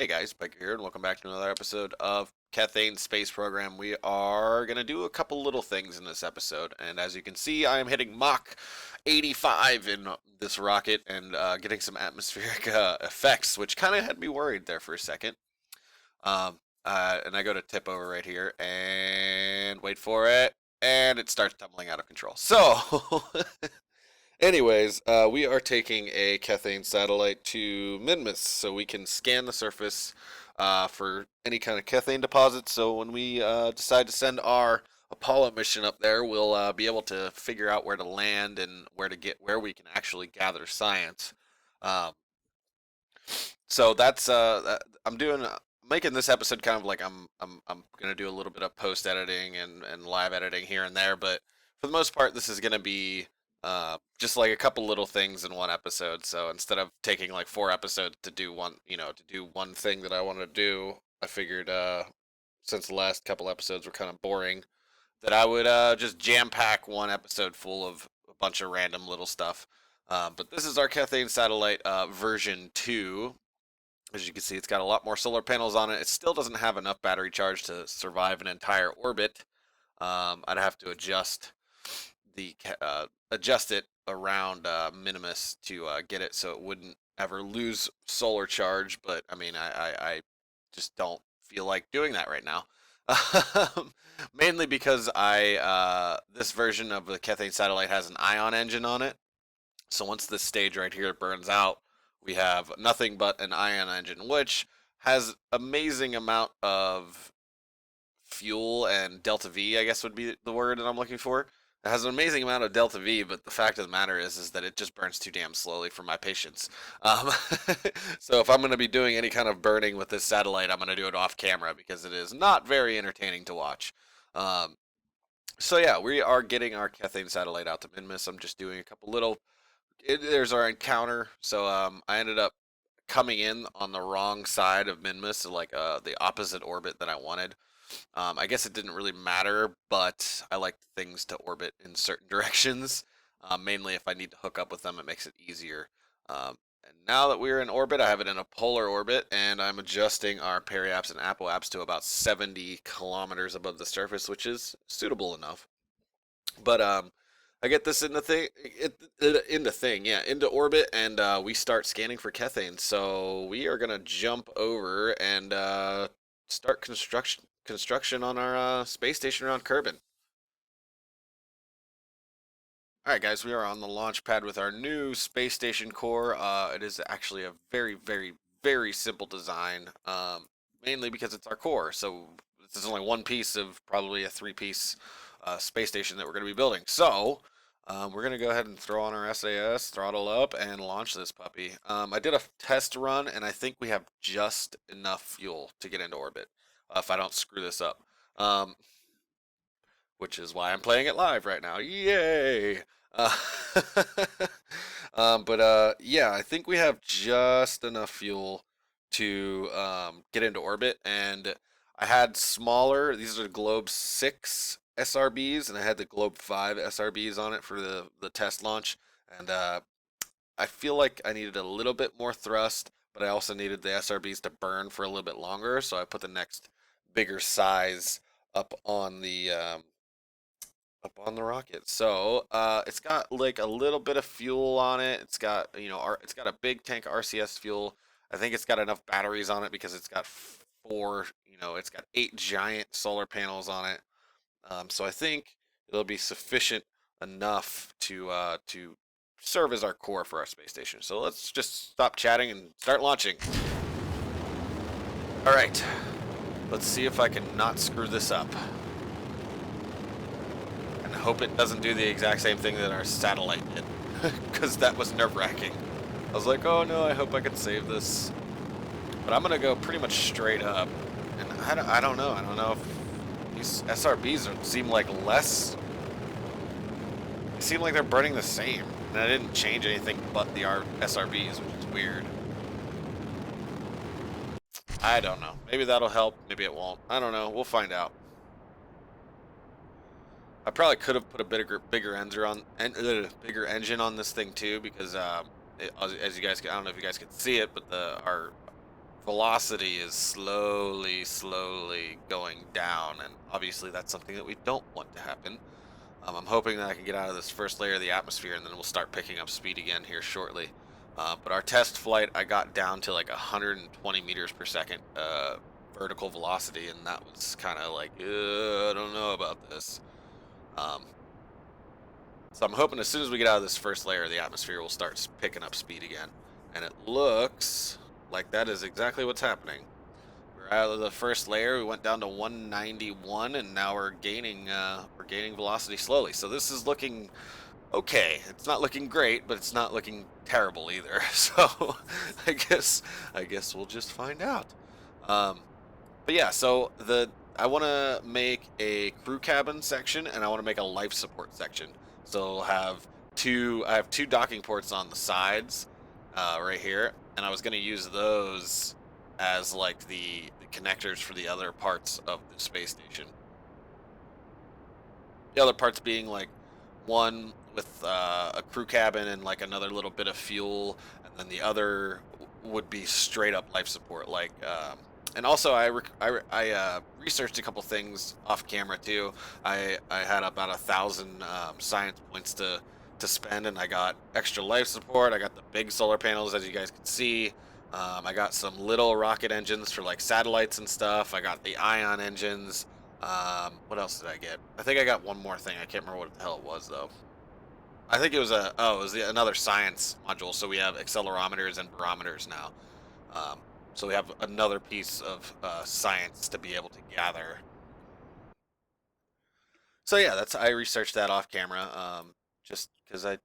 Hey guys, Pyker here, and welcome back to another episode of Kethane Space Program. We are going to do a couple little things in this episode, and as you can see, I am hitting Mach 85 in this rocket and getting some atmospheric effects, which kind of had me worried there for a second. Um, and I go to tip over right here, and wait for it, and it starts tumbling out of control. So, anyways, we are taking a Kethane satellite to Minmus so we can scan the surface for any kind of Kethane deposits. So when we decide to send our Apollo mission up there, we'll be able to figure out where to land and where we can actually gather science. Um, so that's I'm doing making this episode kind of like I'm gonna do a little bit of post editing and live editing here and there, but for the most part, this is gonna be just like a couple little things in one episode. So instead of taking like 4 episodes to do one, to do one thing that I want to do, I figured since the last couple episodes were kind of boring, that I would just jam pack one episode full of a bunch of random little stuff. But this is our Kethane satellite version 2. As you can see, it's got a lot more solar panels on it. It still doesn't have enough battery charge to survive an entire orbit. I'd have to the adjust it around Minimus to get it so it wouldn't ever lose solar charge. But I mean, I just don't feel like doing that right now. Mainly because this version of the Kethane satellite has an ion engine on it. So once this stage right here burns out, we have nothing but an ion engine, which has amazing amount of fuel and delta V, I guess would be the word that I'm looking for. It has an amazing amount of delta V, but the fact of the matter is that it just burns too damn slowly for my patience. Um, so if I'm going to be doing any kind of burning with this satellite, I'm going to do it off camera because it is not very entertaining to watch. Um, so yeah, we are getting our Kethane satellite out to Minmus. I'm just doing a couple little there's our encounter. So I ended up coming in on the wrong side of Minmus, so like the opposite orbit that I wanted. I guess it didn't really matter, but I like things to orbit in certain directions. Mainly if I need to hook up with them, it makes it easier. And now that we're in orbit, I have it in a polar orbit, and I'm adjusting our periaps and apoaps to about 70 kilometers above the surface, which is suitable enough. But I get this into orbit, and we start scanning for Kethane. So we are gonna jump over and start construction on our space station around Kerbin. All right, guys, we are on the launch pad with our new space station core. It is actually a very, very, very simple design, mainly because it's our core. So this is only one piece of probably a three-piece space station that we're going to be building. So we're going to go ahead and throw on our SAS, throttle up, and launch this puppy. I did a test run, and I think we have just enough fuel to get into orbit if I don't screw this up. Um, which is why I'm playing it live right now. Yay! Uh, yeah, I think we have just enough fuel to get into orbit, and I had smaller. These are the Globe 6 SRBs, and I had the Globe 5 SRBs on it for the test launch, and I feel like I needed a little bit more thrust, but I also needed the SRBs to burn for a little bit longer, so I put the next bigger size up on the rocket. So it's got like a little bit of fuel on it. It's got it's got a big tank of RCS fuel. I think it's got enough batteries on it because it's got it's got 8 giant solar panels on it. So I think it'll be sufficient enough to serve as our core for our space station. So let's just stop chatting and start launching. All right, let's see if I can not screw this up. And hope it doesn't do the exact same thing that our satellite did, because that was nerve-wracking. I was like, oh no, I hope I can save this. But I'm gonna go pretty much straight up, and I don't know. I don't know if these SRBs seem like less. They seem like they're burning the same, and I didn't change anything but the SRBs, which is weird. I don't know. Maybe that'll help. Maybe it won't. I don't know. We'll find out. I probably could have put a bigger engine on this thing too, because as you guys, I don't know if you guys can see it, but our velocity is slowly going down, and obviously that's something that we don't want to happen. I'm hoping that I can get out of this first layer of the atmosphere, and then we'll start picking up speed again here shortly. But our test flight, I got down to like 120 meters per second vertical velocity, and that was kind of like, I don't know about this. Um, so I'm hoping as soon as we get out of this first layer of the atmosphere, we'll start picking up speed again. And it looks like that is exactly what's happening. We're out of the first layer. We went down to 191, and now we're gaining velocity slowly. So this is looking okay. It's not looking great, but it's not looking terrible either. So I guess we'll just find out. But yeah, so I want to make a crew cabin section, and I want to make a life support section. So I'll have I have two docking ports on the sides, right here, and I was going to use those as like the connectors for the other parts of the space station. The other parts being like one with a crew cabin and like another little bit of fuel, and then the other would be straight up life support. Like, and also I researched a couple things off camera too. I had about 1,000 science points to spend, and I got extra life support. I got the big solar panels, as you guys can see. I got some little rocket engines for like satellites and stuff. I got the ion engines. What else did I get? I think I got one more thing. I can't remember what the hell it was though. I think it was another science module. So we have accelerometers and barometers now. So we have another piece of science to be able to gather. So yeah, I researched that off camera. Just because I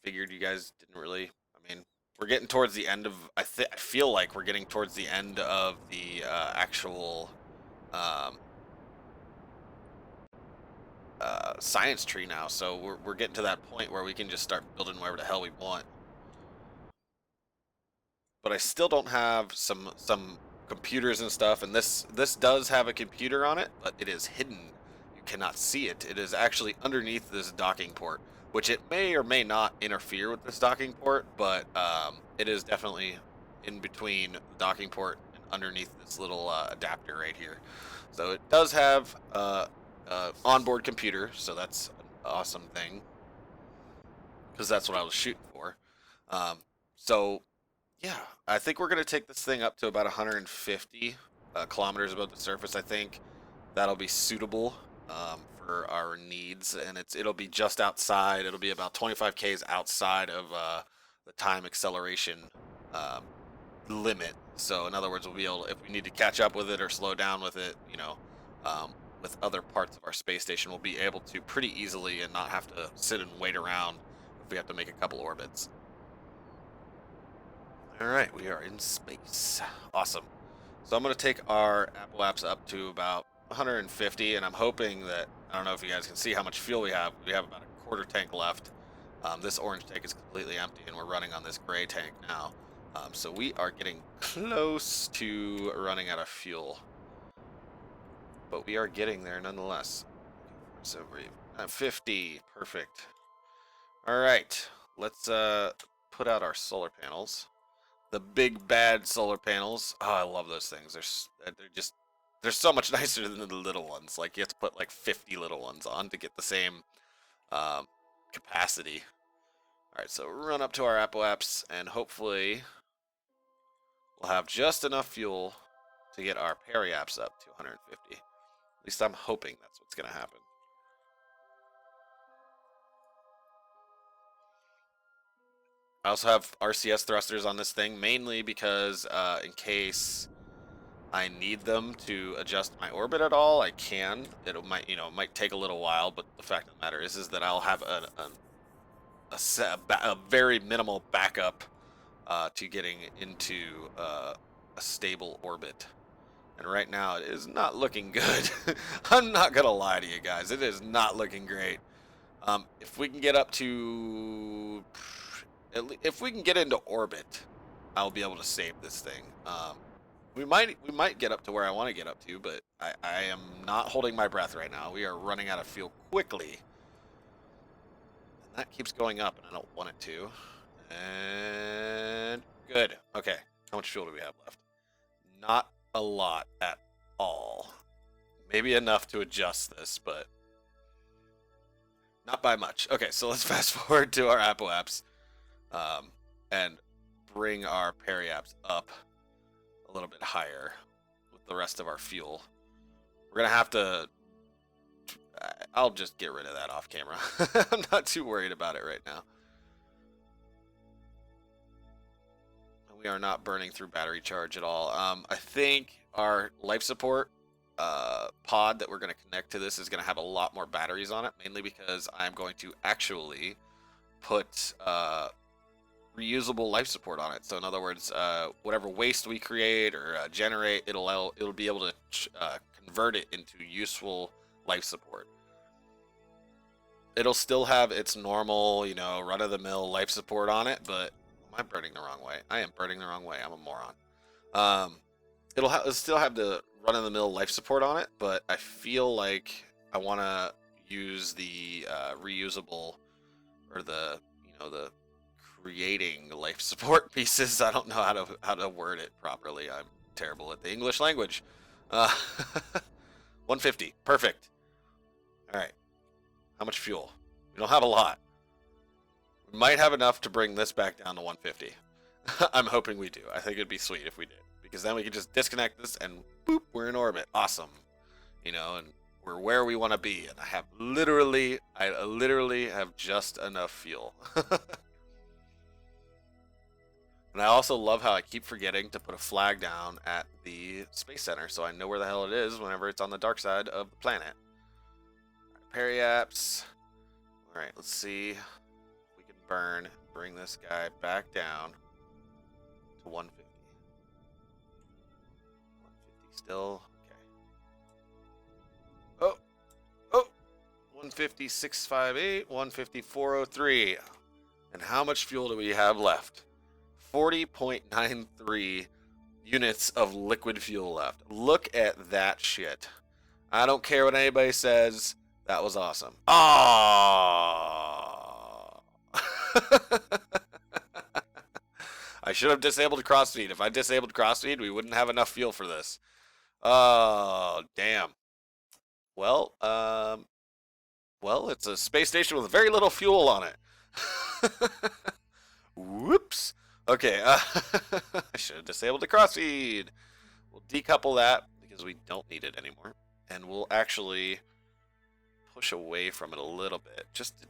figured you guys didn't really. I mean, we're getting towards the end of. I feel like we're getting towards the end of the actual. Um, Science tree now, so we're getting to that point where we can just start building wherever the hell we want. But I still don't have some computers and stuff, and this does have a computer on it, but it is hidden. You cannot see it. It is actually underneath this docking port, which it may or may not interfere with this docking port, but it is definitely in between the docking port and underneath this little adapter right here. So it does have onboard computer, so that's an awesome thing because that's what I was shooting for. Um, so yeah, I think we're gonna take this thing up to about 150 kilometers above the surface. I think that'll be suitable for our needs, and it'll be just outside. It'll be about 25 k's outside of the time acceleration um, limit. So in other words, we'll be able, if we need to catch up with it or slow down with it, um, with other parts of our space station, we'll be able to pretty easily and not have to sit and wait around if we have to make a couple orbits. All right, we are in space. Awesome. So I'm going to take our Apple apps up to about 150, and I'm hoping that, I don't know if you guys can see how much fuel we have. We have about a quarter tank left. This orange tank is completely empty, and we're running on this gray tank now. So we are getting close to running out of fuel. But we are getting there nonetheless. So we're at 50. Perfect. All right. Let's put out our solar panels. The big bad solar panels. Oh, I love those things. They're so much nicer than the little ones. Like you have to put like 50 little ones on to get the same capacity. All right, so run up to our Apple apps, and hopefully we'll have just enough fuel to get our Perry apps up to 150. At least I'm hoping that's what's going to happen. I also have RCS thrusters on this thing, mainly because in case I need them to adjust my orbit at all, I can. It might take a little while, but the fact of the matter is that I'll have a very minimal backup to getting into a stable orbit. And right now, it is not looking good. I'm not gonna lie to you guys, it is not looking great. If we can get up to, if we can get into orbit, I'll be able to save this thing. We might get up to where I want to get up to, but I am not holding my breath right now. We are running out of fuel quickly. And that keeps going up, and I don't want it to. And good. Okay. How much fuel do we have left? Not a lot at all. Maybe enough to adjust this, but not by much. Okay, so let's fast forward to our apoaps and bring our periaps up a little bit higher with the rest of our fuel. We're going to have to... I'll just get rid of that off camera. I'm not too worried about it right now. We are not burning through battery charge at all. I think our life support pod that we're going to connect to this is going to have a lot more batteries on it, mainly because I'm going to actually put reusable life support on it. So in other words, whatever waste we create or generate, it'll be able to convert it into useful life support. It'll still have its normal, you know, run-of-the-mill life support on it, but am I burning the wrong way? I am burning the wrong way. I'm a moron. It'll still have the run-of-the-mill life support on it, but I feel like I want to use the reusable, or the, you know, the creating life support pieces. I don't know how to word it properly. I'm terrible at the English language. 150, perfect. All right, how much fuel? We don't have a lot. We might have enough to bring this back down to 150. I'm hoping we do. I think it'd be sweet if we did, because then we could just disconnect this and boop, we're in orbit. Awesome. You know, and we're where we want to be. And I literally have just enough fuel. And I also love how I keep forgetting to put a flag down at the Space Center, so I know where the hell it is whenever it's on the dark side of the planet. Periaps. Alright, let's see if we can bring this guy back down to 150. 150 still. Okay. Oh! 150, 658, 150, 403. And how much fuel do we have left? 40.93 units of liquid fuel left. Look at that shit. I don't care what anybody says. That was awesome. Oh! I should have disabled crossfeed. If I disabled crossfeed, we wouldn't have enough fuel for this. Oh, damn. Well, it's a space station with very little fuel on it. Whoops. Okay, I should have disabled the crossfeed. We'll decouple that because we don't need it anymore, and we'll actually push away from it a little bit, just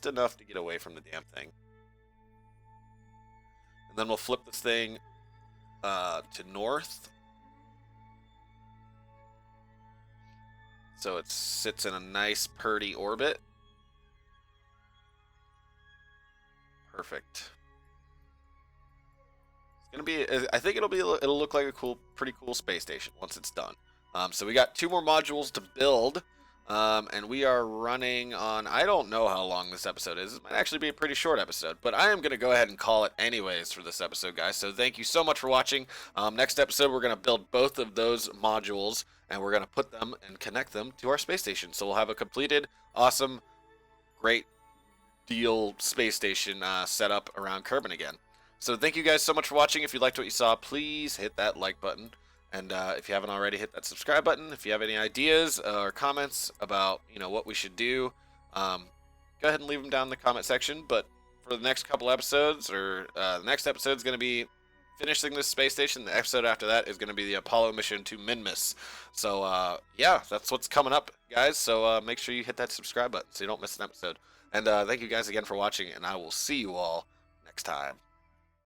enough to get away from the damn thing. And then we'll flip this thing to north, so it sits in a nice purty orbit. Perfect. It's gonna be. I think it'll look like a pretty cool space station once it's done. So we got 2 more modules to build, and we are running on. I don't know how long this episode is. It might actually be a pretty short episode, but I am gonna go ahead and call it anyways for this episode, guys. So thank you so much for watching. Next episode, we're gonna build both of those modules, and we're gonna put them and connect them to our space station. So we'll have a completed, awesome, great deal space station set up around Kerbal again. So thank you guys so much for watching. If you liked what you saw, please hit that like button. And if you haven't already, hit that subscribe button. If you have any ideas or comments about, you know, what we should do, go ahead and leave them down in the comment section. But for the next couple episodes, or the next episode is going to be finishing this space station. The episode after that is going to be the Apollo mission to Minmus. So yeah, that's what's coming up, guys. So make sure you hit that subscribe button so you don't miss an episode. And thank you guys again for watching, and I will see you all next time.